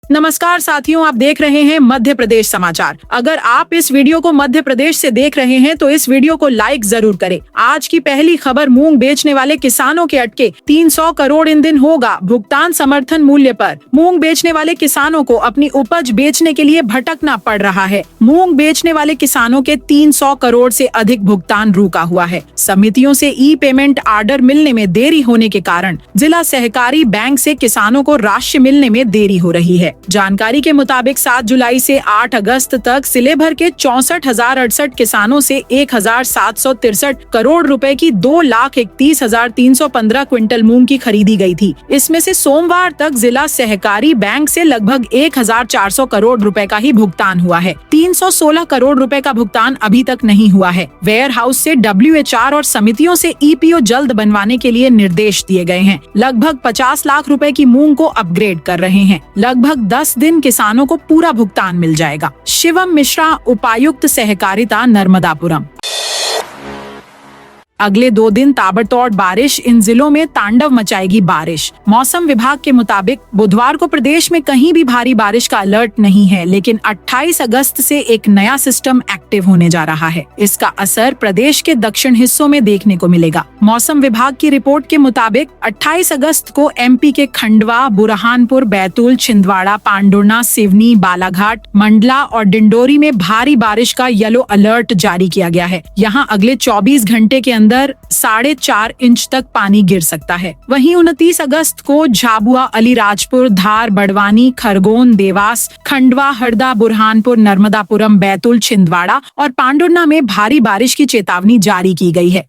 नमस्कार साथियों, आप देख रहे हैं मध्य प्रदेश समाचार। अगर आप इस वीडियो को मध्य प्रदेश से देख रहे हैं तो इस वीडियो को लाइक जरूर करें। आज की पहली खबर, मूंग बेचने वाले किसानों के अटके 300 करोड़ इन दिन होगा भुगतान समर्थन मूल्य पर। मूंग बेचने वाले किसानों को अपनी उपज बेचने के लिए भटकना पड़ रहा है। मूंग बेचने वाले किसानों के 300 करोड़ से अधिक भुगतान रुका हुआ है। समितियों से ई पेमेंट आर्डर मिलने में देरी होने के कारण जिला सहकारी बैंक से किसानों को राशि मिलने में देरी हो रही है। जानकारी के मुताबिक 7 जुलाई से 8 अगस्त तक जिले भर के 64,068 किसानों से 1,763 करोड़ रुपए की 2,31,315 क्विंटल मूंग की खरीदी गई थी। इसमें से सोमवार तक जिला सहकारी बैंक से लगभग 1,400 करोड़ रुपए का ही भुगतान हुआ है। 316 करोड़ रुपए का भुगतान अभी तक नहीं हुआ है। वेयर हाउस से WHR और समितियों से EPO जल्द बनवाने के लिए निर्देश दिए गए हैं। लगभग 50 लाख रुपए की मूंग को अपग्रेड कर रहे हैं। लगभग 10 दिन किसानों को पूरा भुगतान मिल जाएगा। शिवम मिश्रा, उपायुक्त सहकारिता, नर्मदापुरम। अगले 2 दिन ताबड़तोड़ बारिश, इन जिलों में तांडव मचाएगी बारिश। मौसम विभाग के मुताबिक बुधवार को प्रदेश में कहीं भी भारी बारिश का अलर्ट नहीं है, लेकिन 28 अगस्त से एक नया सिस्टम एक्टिव होने जा रहा है। इसका असर प्रदेश के दक्षिण हिस्सों में देखने को मिलेगा। मौसम विभाग की रिपोर्ट के मुताबिक 28 अगस्त को MP के खंडवा, बुरहानपुर, बैतूल, छिंदवाड़ा, पांडुर्ना, सिवनी, बालाघाट, मंडला और डिंडोरी में भारी बारिश का येलो अलर्ट जारी किया गया है। यहाँ अगले 24 घंटे के अंदर 4.5 इंच तक पानी गिर सकता है। वहीं 29 अगस्त को झाबुआ, अलीराजपुर, धार, बड़वानी, खरगोन, देवास, खंडवा, हरदा, बुरहानपुर, नर्मदापुरम, बैतूल, छिंदवाड़ा और पांडुर्ना में भारी बारिश की चेतावनी जारी की गई है।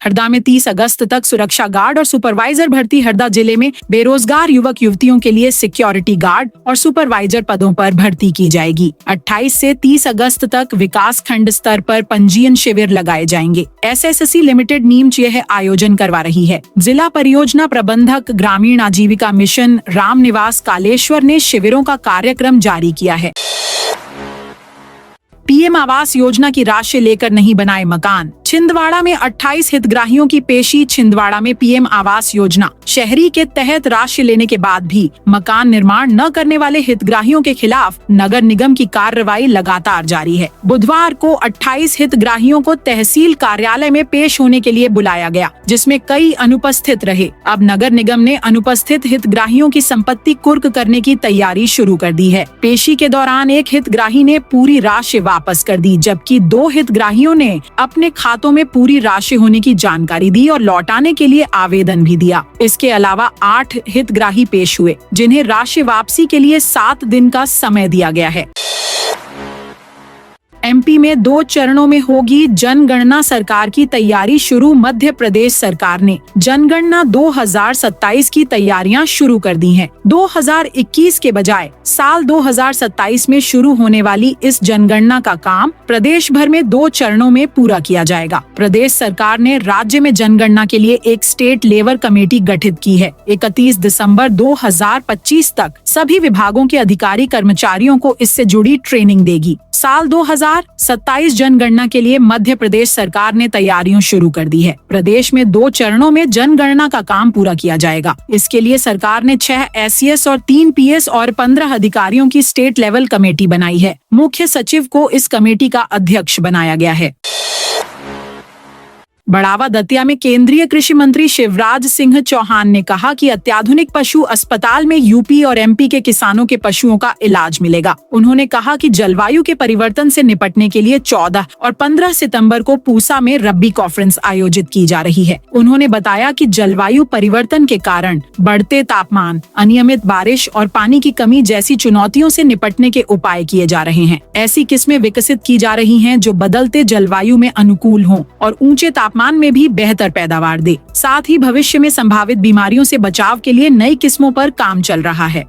हरदा में 30 अगस्त तक सुरक्षा गार्ड और सुपरवाइजर भर्ती। हरदा जिले में बेरोजगार युवक युवतियों के लिए सिक्योरिटी गार्ड और सुपरवाइजर पदों पर भर्ती की जाएगी। 28 से 30 अगस्त तक विकास खंड स्तर पर पंजीयन शिविर लगाए जाएंगे। SSC लिमिटेड नीमच यह आयोजन करवा रही है। जिला परियोजना प्रबंधक ग्रामीण आजीविका मिशन रामनिवास कालेश्वर ने शिविरों का कार्यक्रम जारी किया है। PM आवास योजना की राशि लेकर नहीं बनाए मकान। छिंदवाड़ा में 28 हितग्राहियों की पेशी। छिंदवाड़ा में PM आवास योजना शहरी के तहत राशि लेने के बाद भी मकान निर्माण न करने वाले हितग्राहियों के खिलाफ नगर निगम की कार्रवाई लगातार जारी है। बुधवार को 28 हितग्राहियों को तहसील कार्यालय में पेश होने के लिए बुलाया गया, जिसमें कई अनुपस्थित रहे। अब नगर निगम ने अनुपस्थित हितग्राहियों की संपत्ति कुर्क करने की तैयारी शुरू कर दी है। पेशी के दौरान एक हितग्राही ने पूरी राशि वापस कर दी, जबकि 2 हितग्राहियों ने अपने खातों में पूरी राशि होने की जानकारी दी और लौटाने के लिए आवेदन भी दिया। इसके अलावा 8 हितग्राही पेश हुए, जिन्हें राशि वापसी के लिए 7 दिन का समय दिया गया है। MP में 2 चरणों में होगी जनगणना, सरकार की तैयारी शुरू। मध्य प्रदेश सरकार ने जनगणना 2027 की तैयारियां शुरू कर दी हैं। 2021 के बजाय साल 2027 में शुरू होने वाली इस जनगणना का काम प्रदेश भर में 2 चरणों में पूरा किया जाएगा। प्रदेश सरकार ने राज्य में जनगणना के लिए एक स्टेट लेवल कमेटी गठित की है। 31 दिसंबर 2025 तक सभी विभागों के अधिकारी कर्मचारियों को इससे जुड़ी ट्रेनिंग देगी। साल 2027 जनगणना के लिए मध्य प्रदेश सरकार ने तैयारियां शुरू कर दी है। प्रदेश में 2 चरणों में जनगणना का काम पूरा किया जाएगा। इसके लिए सरकार ने 6 SES और 3 PS और 15 अधिकारियों की स्टेट लेवल कमेटी बनाई है। मुख्य सचिव को इस कमेटी का अध्यक्ष बनाया गया है। बढ़ावा दतिया में केंद्रीय कृषि मंत्री शिवराज सिंह चौहान ने कहा कि अत्याधुनिक पशु अस्पताल में UP और MP के किसानों के पशुओं का इलाज मिलेगा। उन्होंने कहा कि जलवायु के परिवर्तन से निपटने के लिए 14 और 15 सितंबर को पूसा में रब्बी कॉन्फ्रेंस आयोजित की जा रही है। उन्होंने बताया कि जलवायु परिवर्तन के कारण बढ़ते तापमान, अनियमित बारिश और पानी की कमी जैसी चुनौतियों से निपटने के उपाय किए जा रहे हैं। ऐसी किस्में विकसित की जा रही हैं जो बदलते जलवायु में अनुकूल हों और ऊंचे तापमान में भी बेहतर पैदावार दे। साथ ही भविष्य में संभावित बीमारियों से बचाव के लिए नई किस्मों पर काम चल रहा है।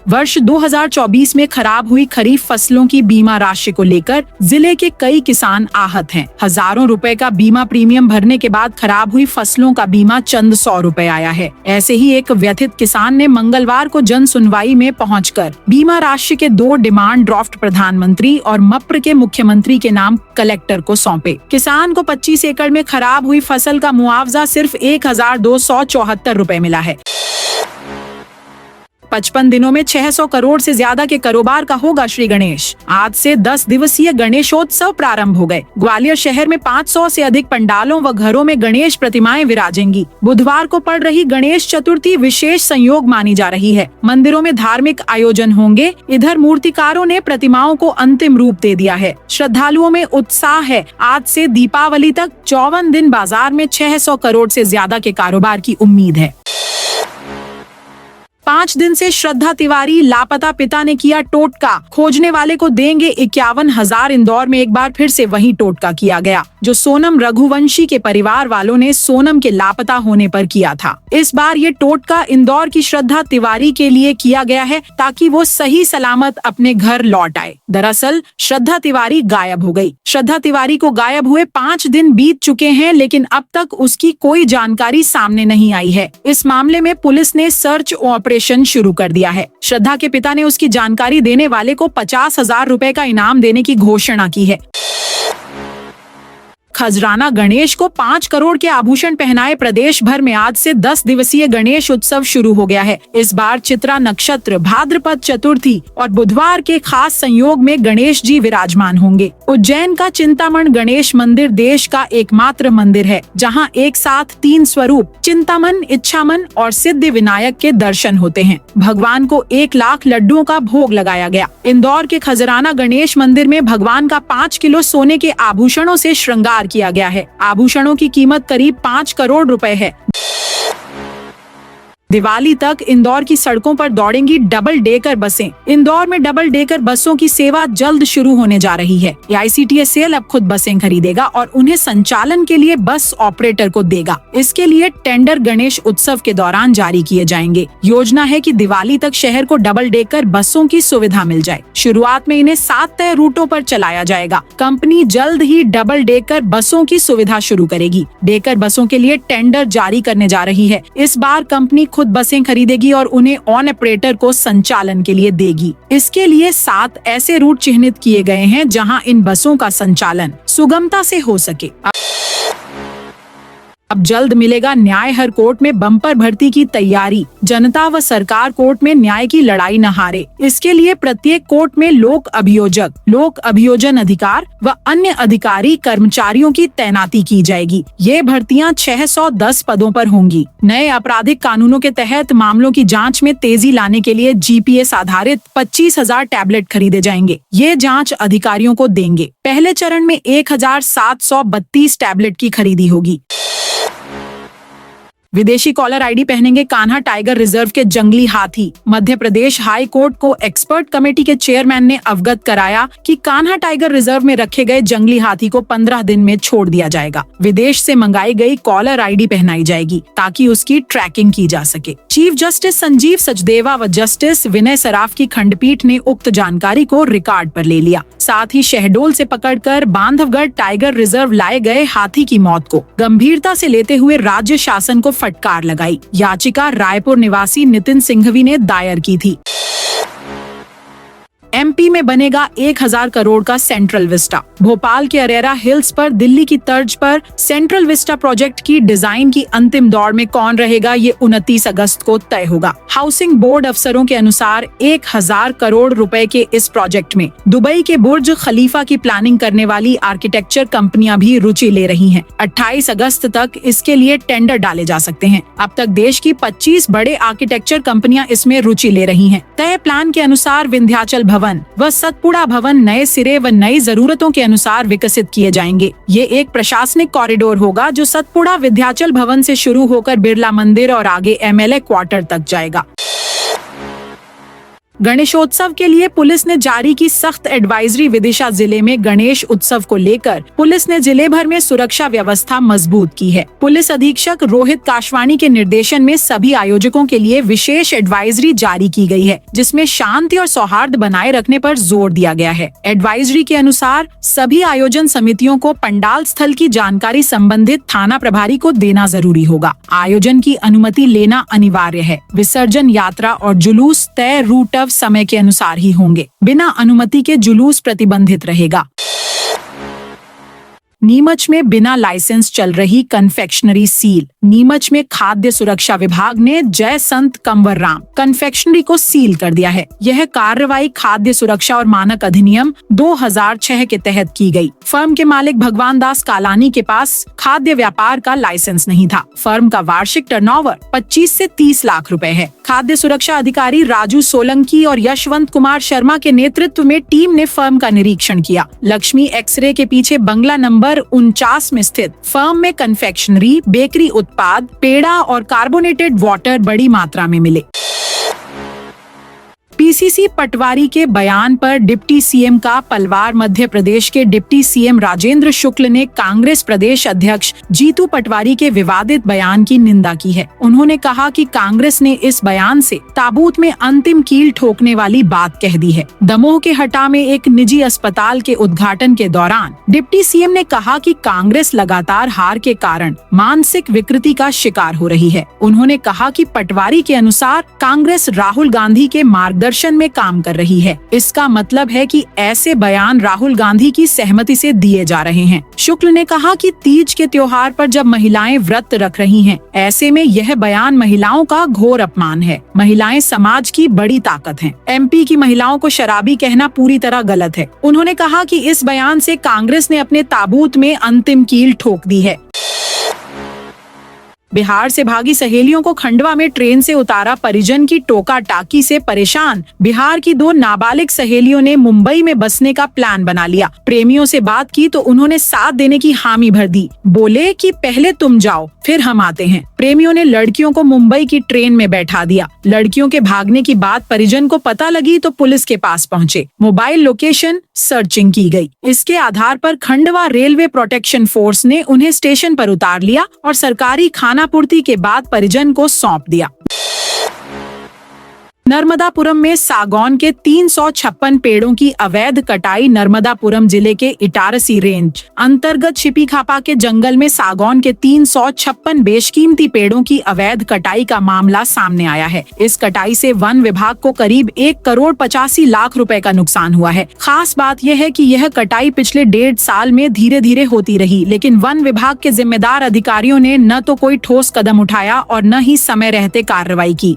वर्ष 2024 में खराब हुई खरीफ फसलों की बीमा राशि को लेकर जिले के कई किसान आहत हैं। हजारों रुपए का बीमा प्रीमियम भरने के बाद खराब हुई फसलों का बीमा चंद 100 रुपए आया है। ऐसे ही एक व्यथित किसान ने मंगलवार को जन सुनवाई में पहुंचकर बीमा राशि के 2 डिमांड ड्राफ्ट प्रधानमंत्री और मप्र के मुख्यमंत्री के नाम कलेक्टर को सौंपे। किसान को 25 एकड़ में खराब हुई फसल का मुआवजा सिर्फ 1,274 रुपए मिला है। 55 दिनों में 600 करोड़ से ज्यादा के कारोबार का होगा श्री गणेश। आज से 10 दिवसीय गणेशोत्सव प्रारंभ हो गए। ग्वालियर शहर में 500 से अधिक पंडालों व घरों में गणेश प्रतिमाएं विराजेंगी। बुधवार को पड़ रही गणेश चतुर्थी विशेष संयोग मानी जा रही है। मंदिरों में धार्मिक आयोजन होंगे। इधर मूर्तिकारों ने प्रतिमाओं को अंतिम रूप दे दिया है। श्रद्धालुओं में उत्साह है। आज से दीपावली तक 54 दिन बाजार में 600 करोड़ से ज्यादा के कारोबार की उम्मीद है। 5 दिन से श्रद्धा तिवारी लापता, पिता ने किया टोटका, खोजने वाले को देंगे 51,000। इंदौर में एक बार फिर से वही टोटका किया गया जो सोनम रघुवंशी के परिवार वालों ने सोनम के लापता होने पर किया था। इस बार ये टोटका इंदौर की श्रद्धा तिवारी के लिए किया गया है ताकि वो सही सलामत अपने घर लौट आए। दरअसल श्रद्धा तिवारी गायब हो गई। श्रद्धा तिवारी को गायब हुए 5 दिन बीत चुके हैं, लेकिन अब तक उसकी कोई जानकारी सामने नहीं आई है। इस मामले में पुलिस ने सर्च ऑपरेशन शुरू कर दिया है। श्रद्धा के पिता ने उसकी जानकारी देने वाले को 50,000 रुपए का इनाम देने की घोषणा की है। खजराना गणेश को 5 करोड़ के आभूषण पहनाए प्रदेश भर में आज से 10 दिवसीय गणेश उत्सव शुरू हो गया है। इस बार चित्रा नक्षत्र, भाद्रपद चतुर्थी और बुधवार के खास संयोग में गणेश जी विराजमान होंगे। उज्जैन का चिंतामण गणेश मंदिर देश का एकमात्र मंदिर है जहां एक साथ 3 स्वरूप चिंतामन, इच्छामन और सिद्धि विनायक के दर्शन होते हैं। भगवान को 1 लाख लड्डुओं का भोग लगाया गया। इंदौर के खजराना गणेश मंदिर में भगवान का 5 किलो सोने के आभूषणों से श्रृंगार किया गया है। आभूषणों की कीमत करीब 5 करोड़ रुपए है। दिवाली तक इंदौर की सड़कों पर दौड़ेंगी डबल डेकर बसें। इंदौर में डबल डेकर बसों की सेवा जल्द शुरू होने जा रही है। ICTSL अब खुद बसें खरीदेगा और उन्हें संचालन के लिए बस ऑपरेटर को देगा। इसके लिए टेंडर गणेश उत्सव के दौरान जारी किए जाएंगे। योजना है कि दिवाली तक शहर को डबल डेकर बसों की सुविधा मिल जाए। शुरुआत में इन्हें 7 तय रूटों पर चलाया जाएगा। कंपनी जल्द ही डबल डेकर बसों की सुविधा शुरू करेगी। डेकर बसों के लिए टेंडर जारी करने जा रही है। इस बार कंपनी खुद बसें खरीदेगी और उन्हें ऑन ऑपरेटर को संचालन के लिए देगी। इसके लिए 7 ऐसे रूट चिन्हित किए गए हैं जहां इन बसों का संचालन सुगमता से हो सके। अब जल्द मिलेगा न्याय। हर कोर्ट में बम्पर भर्ती की तैयारी। जनता व सरकार कोर्ट में न्याय की लड़ाई न हारे, इसके लिए प्रत्येक कोर्ट में लोक अभियोजक, लोक अभियोजन अधिकार व अन्य अधिकारी कर्मचारियों की तैनाती की जाएगी। ये भर्तियां 610 पदों पर होंगी। नए आपराधिक कानूनों के तहत मामलों की जांच में तेजी लाने के लिए GPS आधारित 25,000 टैबलेट खरीदे जाएंगे। ये जांच अधिकारियों को देंगे। पहले चरण में 1,732 टैबलेट की खरीदी होगी। विदेशी कॉलर आईडी पहनेंगे कान्हा टाइगर रिजर्व के जंगली हाथी। मध्य प्रदेश हाई कोर्ट को एक्सपर्ट कमेटी के चेयरमैन ने अवगत कराया कि कान्हा टाइगर रिजर्व में रखे गए जंगली हाथी को 15 दिन में छोड़ दिया जाएगा। विदेश से मंगाई गई कॉलर आईडी पहनाई जाएगी ताकि उसकी ट्रैकिंग की जा सके। चीफ जस्टिस संजीव सचदेवा व जस्टिस विनय सराफ की खंडपीठ ने उक्त जानकारी को रिकॉर्ड पर ले लिया। साथ ही शहडोल से पकड़कर बांधवगढ़ टाइगर रिजर्व लाए गए हाथी की मौत को गंभीरता से लेते हुए राज्य शासन को फटकार लगाई। याचिका रायपुर निवासी नितिन सिंघवी ने दायर की थी। MP में बनेगा 1,000 करोड़ का सेंट्रल विस्टा। भोपाल के अरेरा हिल्स पर दिल्ली की तर्ज पर सेंट्रल विस्टा प्रोजेक्ट की डिजाइन की अंतिम दौर में कौन रहेगा, ये 29 अगस्त को तय होगा। हाउसिंग बोर्ड अफसरों के अनुसार 1,000 करोड़ रुपए के इस प्रोजेक्ट में दुबई के बुर्ज खलीफा की प्लानिंग करने वाली आर्किटेक्चर कंपनियां भी रुचि ले रही हैं। 28 अगस्त तक इसके लिए टेंडर डाले जा सकते हैं। अब तक देश की 25 बड़े आर्किटेक्चर कंपनियां इसमें रुचि ले रही हैं। तय प्लान के अनुसार विंध्याचल भवन व सतपुड़ा भवन नए सिरे व नई जरूरतों के अनुसार विकसित किए जाएंगे। ये एक प्रशासनिक कॉरिडोर होगा जो सतपुड़ा विंध्याचल भवन से शुरू होकर बिरला मंदिर और आगे MLA क्वार्टर तक जाएगा। गणेशोत्सव के लिए पुलिस ने जारी की सख्त एडवाइजरी। विदिशा जिले में गणेश उत्सव को लेकर पुलिस ने जिले भर में सुरक्षा व्यवस्था मजबूत की है। पुलिस अधीक्षक रोहित काशवानी के निर्देशन में सभी आयोजकों के लिए विशेष एडवाइजरी जारी की गई है, जिसमें शांति और सौहार्द बनाए रखने पर जोर दिया गया है। एडवाइजरी के अनुसार सभी आयोजन समितियों को पंडाल स्थल की जानकारी संबंधित थाना प्रभारी को देना जरूरी होगा। आयोजन की अनुमति लेना अनिवार्य है। विसर्जन यात्रा और जुलूस तय रूट समय के अनुसार ही होंगे। बिना अनुमति के जुलूस प्रतिबंधित रहेगा। नीमच में बिना लाइसेंस चल रही कन्फेक्शनरी सील। नीमच में खाद्य सुरक्षा विभाग ने जय संत कंवर राम कन्फेक्शनरी को सील कर दिया है। यह कार्रवाई खाद्य सुरक्षा और मानक अधिनियम 2006 के तहत की गई। फर्म के मालिक भगवान दास कालानी के पास खाद्य व्यापार का लाइसेंस नहीं था। फर्म का वार्षिक टर्नओवर 25 से 30 लाख रुपए है। खाद्य सुरक्षा अधिकारी राजू सोलंकी और यशवंत कुमार शर्मा के नेतृत्व में टीम ने फर्म का निरीक्षण किया। लक्ष्मी एक्सरे के पीछे बंगला नंबर 49 में स्थित फर्म में कन्फेक्शनरी, बेकरी उत्पाद, पेड़ा और कार्बोनेटेड वाटर बड़ी मात्रा में मिले। पीसीसी पटवारी के बयान पर डिप्टी सीएम का पलवार। मध्य प्रदेश के डिप्टी सीएम राजेंद्र शुक्ल ने कांग्रेस प्रदेश अध्यक्ष जीतू पटवारी के विवादित बयान की निंदा की है। उन्होंने कहा कि कांग्रेस ने इस बयान से ताबूत में अंतिम कील ठोकने वाली बात कह दी है। दमोह के हटा में एक निजी अस्पताल के उद्घाटन के दौरान डिप्टी सीएम ने कहा कि कांग्रेस लगातार हार के कारण मानसिक विकृति का शिकार हो रही है। उन्होंने कहा कि पटवारी के अनुसार कांग्रेस राहुल गांधी के मार्गदर्शन में काम कर रही है। इसका मतलब है कि ऐसे बयान राहुल गांधी की सहमति से दिए जा रहे हैं। शुक्ल ने कहा कि तीज के त्योहार पर जब महिलाएं व्रत रख रही हैं, ऐसे में यह बयान महिलाओं का घोर अपमान है। महिलाएं समाज की बड़ी ताकत हैं। एमपी की महिलाओं को शराबी कहना पूरी तरह गलत है। उन्होंने कहा कि इस बयान से कांग्रेस ने अपने ताबूत में अंतिम कील ठोक दी है। बिहार से भागी सहेलियों को खंडवा में ट्रेन से उतारा परिजन की टोका टाकी से परेशान। बिहार की 2 नाबालिग सहेलियों ने मुंबई में बसने का प्लान बना लिया। प्रेमियों से बात की तो उन्होंने साथ देने की हामी भर दी। बोले कि पहले तुम जाओ फिर हम आते हैं। प्रेमियों ने लड़कियों को मुंबई की ट्रेन में बैठा दिया। लड़कियों के भागने की बात परिजन को पता लगी तो पुलिस के पास पहुंचे। मोबाइल लोकेशन सर्चिंग की गई। इसके आधार पर खंडवा रेलवे प्रोटेक्शन फोर्स ने उन्हें स्टेशन पर उतार लिया और सरकारी खानापूर्ति के बाद परिजन को सौंप दिया। नर्मदापुरम में सागौन के 356 पेड़ों की अवैध कटाई। नर्मदापुरम जिले के इटारसी रेंज अंतर्गत छिपीखापा के जंगल में सागौन के 356 बेशकीमती पेड़ों की अवैध कटाई का मामला सामने आया है। इस कटाई से वन विभाग को करीब 1,85,00,000 रुपए का नुकसान हुआ है। खास बात यह है कि यह कटाई पिछले 1.5 साल में धीरे धीरे होती रही, लेकिन वन विभाग के जिम्मेदार अधिकारियों ने न तो कोई ठोस कदम उठाया और न ही समय रहते कार्रवाई की।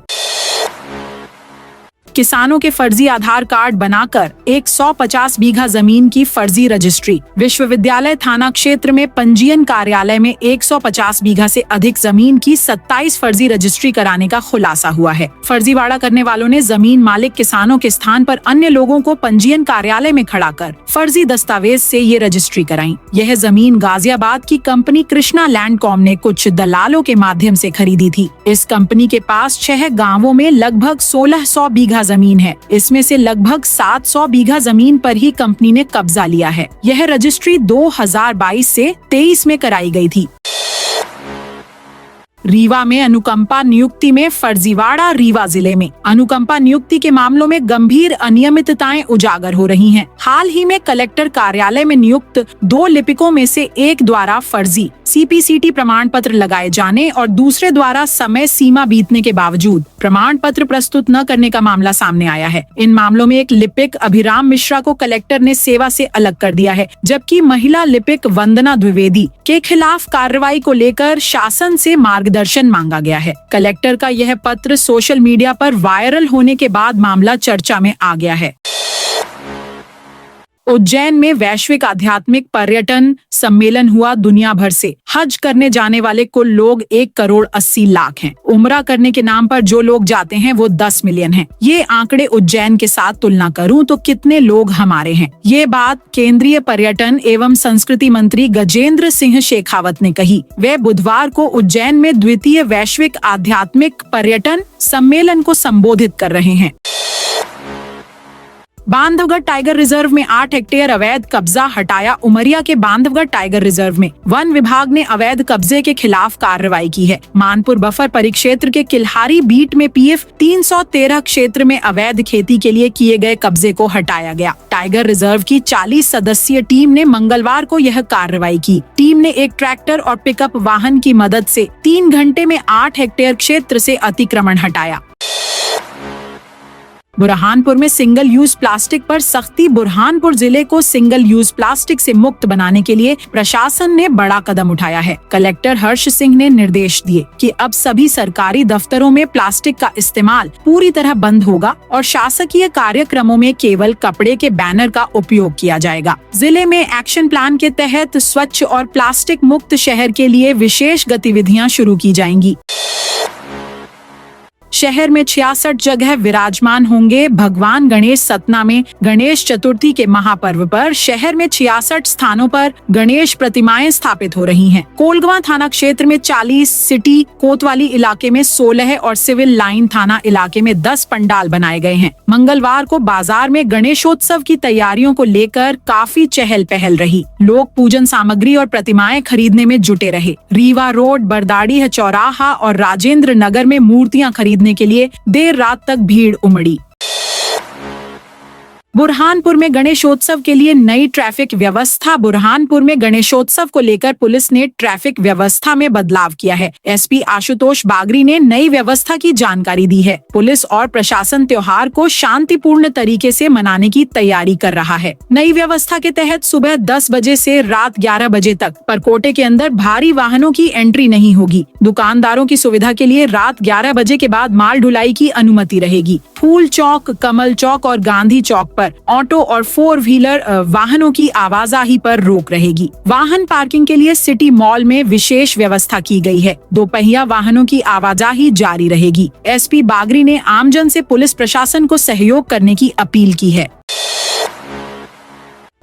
किसानों के फर्जी आधार कार्ड बनाकर 150 बीघा जमीन की फर्जी रजिस्ट्री। विश्वविद्यालय थाना क्षेत्र में पंजीयन कार्यालय में 150 बीघा से अधिक जमीन की 27 फर्जी रजिस्ट्री कराने का खुलासा हुआ है। फर्जीवाड़ा करने वालों ने जमीन मालिक किसानों के स्थान पर अन्य लोगों को पंजीयन कार्यालय में खड़ा कर फर्जी दस्तावेज से ये रजिस्ट्री कराई। यह जमीन गाजियाबाद की कंपनी कृष्णा लैंडकॉम ने कुछ दलालों के माध्यम से खरीदी थी। इस कंपनी के पास 6 गाँवों में लगभग 1600 बीघा जमीन है। इसमें से लगभग 700 बीघा जमीन पर ही कंपनी ने कब्जा लिया है। यह रजिस्ट्री 2022 से 23 में कराई गई थी। रीवा में अनुकंपा नियुक्ति में फर्जीवाड़ा। रीवा जिले में अनुकंपा नियुक्ति के मामलों में गंभीर अनियमितताएं उजागर हो रही हैं। हाल ही में कलेक्टर कार्यालय में नियुक्त 2 लिपिकों में से एक द्वारा फर्जी CPCT प्रमाण पत्र लगाए जाने और दूसरे द्वारा समय सीमा बीतने के बावजूद प्रमाण पत्र प्रस्तुत न करने का मामला सामने आया है। इन मामलों में एक लिपिक अभिराम मिश्रा को कलेक्टर ने सेवा से अलग कर दिया है, जबकि महिला लिपिक वंदना द्विवेदी के खिलाफ कार्रवाई को लेकर शासन से मार्गदर्शन मांगा गया है। कलेक्टर का यह पत्र सोशल मीडिया पर वायरल होने के बाद मामला चर्चा में आ गया है। उज्जैन में वैश्विक आध्यात्मिक पर्यटन सम्मेलन हुआ। दुनिया भर से हज करने जाने वाले कुल लोग 1,80,00,000 हैं। उम्रा करने के नाम पर जो लोग जाते हैं वो 10 मिलियन हैं। ये आंकड़े उज्जैन के साथ तुलना करूं तो कितने लोग हमारे हैं। ये बात केंद्रीय पर्यटन एवं संस्कृति मंत्री गजेंद्र सिंह शेखावत ने कही। वे बुधवार को उज्जैन में द्वितीय वैश्विक आध्यात्मिक पर्यटन सम्मेलन को संबोधित कर रहे हैं। बांधवगढ़ टाइगर रिजर्व में 8 हेक्टेयर अवैध कब्जा हटाया। उमरिया के बांधवगढ़ टाइगर रिजर्व में वन विभाग ने अवैध कब्जे के खिलाफ कार्रवाई की है। मानपुर बफर परिक्षेत्र के किल्हारी बीट में PF 313 क्षेत्र में अवैध खेती के लिए किए गए कब्जे को हटाया गया। टाइगर रिजर्व की 40 सदस्यीय टीम ने मंगलवार को यह कार्रवाई की। टीम ने एक ट्रैक्टर और पिकअप वाहन की मदद से 3 घंटे में 8 हेक्टेयर क्षेत्र से अतिक्रमण हटाया। बुरहानपुर में सिंगल यूज प्लास्टिक पर सख्ती। बुरहानपुर जिले को सिंगल यूज प्लास्टिक से मुक्त बनाने के लिए प्रशासन ने बड़ा कदम उठाया है। कलेक्टर हर्ष सिंह ने निर्देश दिए कि अब सभी सरकारी दफ्तरों में प्लास्टिक का इस्तेमाल पूरी तरह बंद होगा और शासकीय कार्यक्रमों में केवल कपड़े के बैनर का उपयोग किया जाएगा। जिले में एक्शन प्लान के तहत स्वच्छ और प्लास्टिक मुक्त शहर के लिए विशेष गतिविधियां शुरू की जाएंगी। शहर में 66 जगह विराजमान होंगे भगवान गणेश। सतना में गणेश चतुर्थी के महापर्व पर शहर में 66 स्थानों पर गणेश प्रतिमाएं स्थापित हो रही हैं। कोलगवा थाना क्षेत्र में 40, सिटी कोतवाली इलाके में 16 और सिविल लाइन थाना इलाके में 10 पंडाल बनाए गए हैं। मंगलवार को बाजार में गणेशोत्सव की तैयारियों को लेकर काफी चहल पहल रही। लोग पूजन सामग्री और प्रतिमाएं खरीदने में जुटे रहे। रीवा रोड, बरदाड़ी चौराहा और राजेंद्र नगर में मूर्तियां खरीदने के लिए देर रात तक भीड़ उमड़ी। बुरहानपुर में गणेशोत्सव के लिए नई ट्रैफिक व्यवस्था। बुरहानपुर में गणेशोत्सव को लेकर पुलिस ने ट्रैफिक व्यवस्था में बदलाव किया है। एसपी आशुतोष बागरी ने नई व्यवस्था की जानकारी दी है। पुलिस और प्रशासन त्योहार को शांतिपूर्ण तरीके से मनाने की तैयारी कर रहा है। नई व्यवस्था के तहत सुबह 10 बजे से रात 11 बजे तक परकोटे के अंदर भारी वाहनों की एंट्री नहीं होगी। दुकानदारों की सुविधा के लिए रात 11 बजे के बाद माल ढुलाई की अनुमति रहेगी। फूल चौक, कमल चौक और गांधी चौक पर ऑटो और 4 व्हीलर वाहनों की आवाजाही पर रोक रहेगी। वाहन पार्किंग के लिए सिटी मॉल में विशेष व्यवस्था की गई है। दोपहिया वाहनों की आवाजाही जारी रहेगी। एसपी बागरी ने आमजन से पुलिस प्रशासन को सहयोग करने की अपील की है।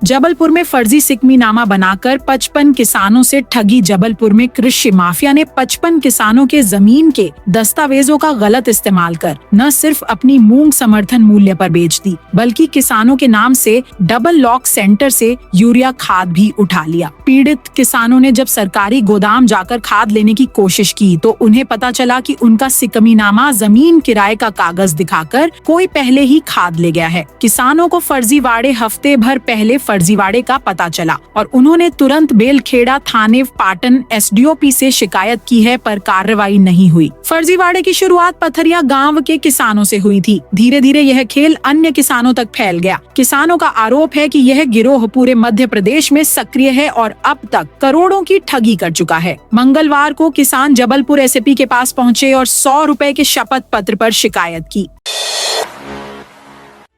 जबलपुर में फर्जी सिकमीनामा बनाकर 55 किसानों से ठगी। जबलपुर में कृषि माफिया ने 55 किसानों के जमीन के दस्तावेजों का गलत इस्तेमाल कर न सिर्फ अपनी मूंग समर्थन मूल्य पर बेच दी, बल्कि किसानों के नाम से डबल लॉक सेंटर से यूरिया खाद भी उठा लिया। पीड़ित किसानों ने जब सरकारी गोदाम जाकर खाद लेने की कोशिश की तो उन्हें पता चला कि उनका सिकमीनामा जमीन किराए का कागज दिखाकर कोई पहले ही खाद ले गया है। किसानों को फर्जीवाड़े हफ्ते भर पहले फर्जीवाड़े का पता चला और उन्होंने तुरंत बेलखेड़ा थाने पाटन एसडीओपी से शिकायत की है, पर कार्रवाई नहीं हुई। फर्जीवाड़े की शुरुआत पथरिया गांव के किसानों से हुई थी। धीरे धीरे यह खेल अन्य किसानों तक फैल गया। किसानों का आरोप है कि यह गिरोह पूरे मध्य प्रदेश में सक्रिय है और अब तक करोड़ों की ठगी कर चुका है। मंगलवार को किसान जबलपुर एसपी के पास पहुंचे और 100 रुपए के शपथ पत्र पर शिकायत की।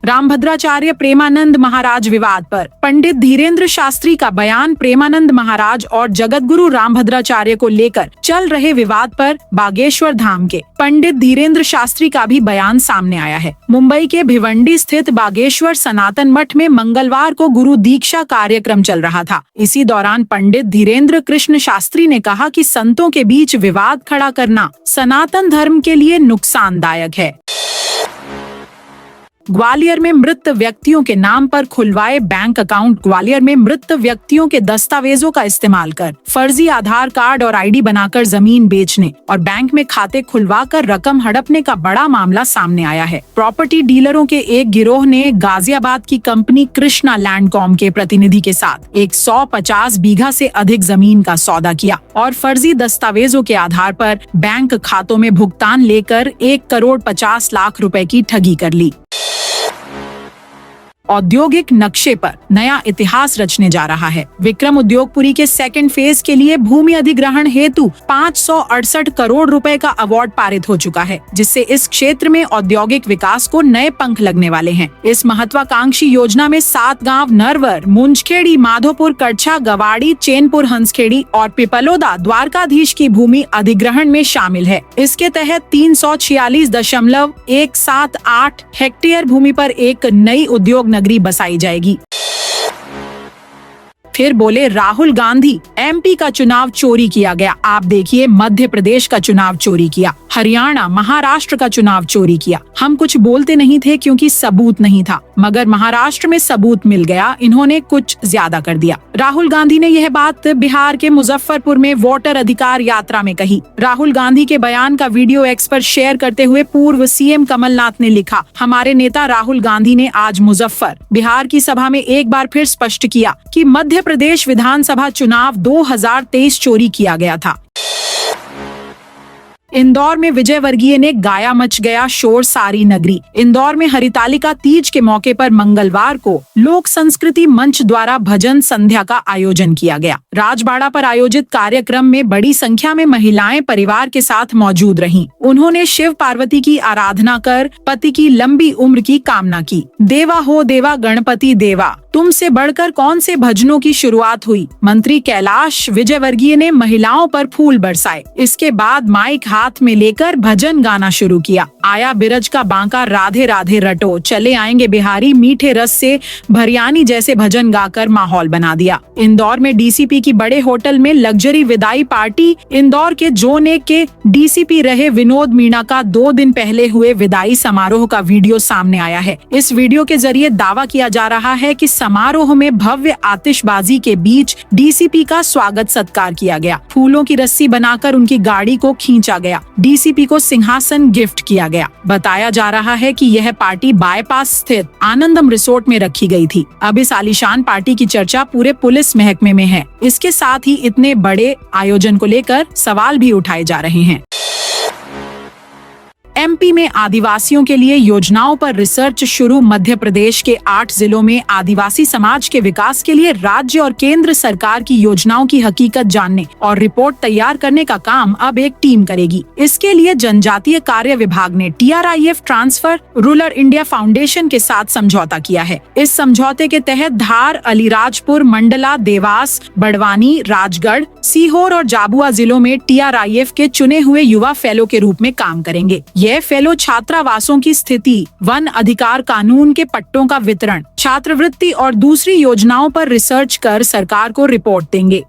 रामभद्राचार्य प्रेमानंद महाराज विवाद पर पंडित धीरेन्द्र शास्त्री का बयान। प्रेमानंद महाराज और जगतगुरु रामभद्राचार्य को लेकर चल रहे विवाद पर बागेश्वर धाम के पंडित धीरेन्द्र शास्त्री का भी बयान सामने आया है। मुंबई के भिवंडी स्थित बागेश्वर सनातन मठ में मंगलवार को गुरु दीक्षा कार्यक्रम चल रहा था। इसी दौरान पंडित धीरेन्द्र कृष्ण शास्त्री ने कहा कि संतों के बीच विवाद खड़ा करना सनातन धर्म के लिए नुकसानदायक है। ग्वालियर में मृत व्यक्तियों के नाम पर खुलवाए बैंक अकाउंट। ग्वालियर में मृत व्यक्तियों के दस्तावेजों का इस्तेमाल कर फर्जी आधार कार्ड और आईडी बनाकर जमीन बेचने और बैंक में खाते खुलवाकर रकम हड़पने का बड़ा मामला सामने आया है। प्रॉपर्टी डीलरों के एक गिरोह ने गाजियाबाद की कंपनी कृष्णा लैंडकॉम के प्रतिनिधि के साथ 150 बीघा से अधिक जमीन का सौदा किया और फर्जी दस्तावेजों के आधार पर बैंक खातों में भुगतान लेकर 1,50,00,000 रुपए की ठगी कर ली। औद्योगिक नक्शे पर नया इतिहास रचने जा रहा है। विक्रम उद्योगपुरी के सेकंड फेज के लिए भूमि अधिग्रहण हेतु 568 करोड़ रुपए का अवार्ड पारित हो चुका है, जिससे इस क्षेत्र में औद्योगिक विकास को नए पंख लगने वाले हैं। इस महत्वाकांक्षी योजना में 7 गांव नरवर, मुंजखेड़ी, माधोपुर, कड़छा, गवाड़ी, चैनपुर, हंसखेड़ी और पिपलोदा द्वारकाधीश की भूमि अधिग्रहण में शामिल है। इसके तहत 346.178 हेक्टेयर भूमि पर एक नई उद्योग नगरी बसाई जाएगी। फिर बोले राहुल गांधी, एमपी का चुनाव चोरी किया गया। आप देखिए, मध्य प्रदेश का चुनाव चोरी किया, हरियाणा, महाराष्ट्र का चुनाव चोरी किया। हम कुछ बोलते नहीं थे क्योंकि सबूत नहीं था, मगर महाराष्ट्र में सबूत मिल गया। इन्होंने कुछ ज्यादा कर दिया। राहुल गांधी ने यह बात बिहार के मुजफ्फरपुर में वोटर अधिकार यात्रा में कही। राहुल गांधी के बयान का वीडियो एक्स पर शेयर करते हुए पूर्व सीएम कमलनाथ ने लिखा, हमारे नेता राहुल गांधी ने आज मुजफ्फर, बिहार की सभा में एक बार फिर स्पष्ट किया कि मध्य प्रदेश विधानसभा चुनाव 2023 चोरी किया गया था। इंदौर में विजय वर्गीय ने गाया मच गया शोर सारी नगरी। इंदौर में हरितालिका तीज के मौके पर मंगलवार को लोक संस्कृति मंच द्वारा भजन संध्या का आयोजन किया गया। राजबाड़ा पर आयोजित कार्यक्रम में बड़ी संख्या में महिलाएं परिवार के साथ मौजूद रहीं। उन्होंने शिव पार्वती की आराधना कर पति की लंबी उम्र की कामना की। देवा हो देवा गणपति देवा, तुमसे बढ़कर कौन से भजनों की शुरुआत हुई। मंत्री कैलाश विजयवर्गीय ने महिलाओं पर फूल बरसाए। इसके बाद माइक हाथ में लेकर भजन गाना शुरू किया। आया बिरज का बांका राधे राधे रटो, चले आएंगे बिहारी, मीठे रस से भरियानी जैसे भजन गाकर माहौल बना दिया। इंदौर में डीसीपी की बड़े होटल में लग्जरी विदाई पार्टी। इंदौर के जोन 1 के डीसीपी रहे विनोद मीणा का 2 दिन पहले हुए विदाई समारोह का वीडियो सामने आया है। इस वीडियो के जरिए दावा किया जा रहा है कि समारोह में भव्य आतिशबाजी के बीच डीसीपी का स्वागत सत्कार किया गया। फूलों की रस्सी बनाकर उनकी गाड़ी को खींचा गया। डीसीपी को सिंहासन गिफ्ट किया गया। बताया जा रहा है कि यह पार्टी बाईपास स्थित आनंदम रिसोर्ट में रखी गई थी। अब इस आलीशान पार्टी की चर्चा पूरे पुलिस महकमे में है। इसके साथ ही इतने बड़े आयोजन को लेकर सवाल भी उठाए जा रहे हैं। एमपी में आदिवासियों के लिए योजनाओं पर रिसर्च शुरू। मध्य प्रदेश के 8 जिलों में आदिवासी समाज के विकास के लिए राज्य और केंद्र सरकार की योजनाओं की हकीकत जानने और रिपोर्ट तैयार करने का काम अब एक टीम करेगी। इसके लिए जनजातीय कार्य विभाग ने TRIF transfer rural India foundation के साथ समझौता किया है। इस समझौते के तहत धार, अलीराजपुर, मंडला, देवास, बड़वानी, राजगढ़, सीहोर और झाबुआ जिलों में TRIF के चुने हुए युवा फेलो के रूप में काम करेंगे। यह फेलो छात्रावासों की स्थिति, वन अधिकार कानून के पट्टों का वितरण, छात्रवृत्ति और दूसरी योजनाओं पर रिसर्च कर सरकार को रिपोर्ट देंगे।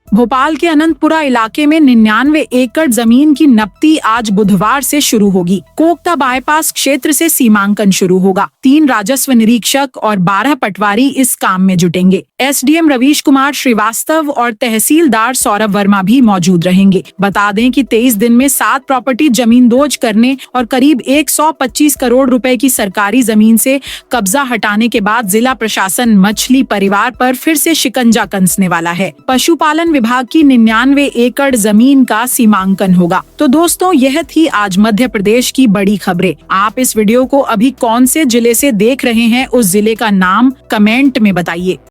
भोपाल के अनंतपुरा इलाके में 99 एकड़ जमीन की नपती आज बुधवार से शुरू होगी। कोकता बाईपास क्षेत्र से सीमांकन शुरू होगा। 3 राजस्व निरीक्षक और 12 पटवारी इस काम में जुटेंगे। SDM रवीश कुमार श्रीवास्तव और तहसीलदार सौरभ वर्मा भी मौजूद रहेंगे। बता दें कि 23 दिन में 7 प्रॉपर्टी जमींदोज करने और करीब 125 करोड़ रुपए की सरकारी जमीन से कब्जा हटाने के बाद जिला प्रशासन मछली परिवार पर फिर से शिकंजा कसने वाला है। पशुपालन विभाग की 99 एकड़ जमीन का सीमांकन होगा। तो दोस्तों, यह थी आज मध्य प्रदेश की बड़ी खबरें। आप इस वीडियो को अभी कौन से जिले से देख रहे हैं, उस जिले का नाम कमेंट में बताइए।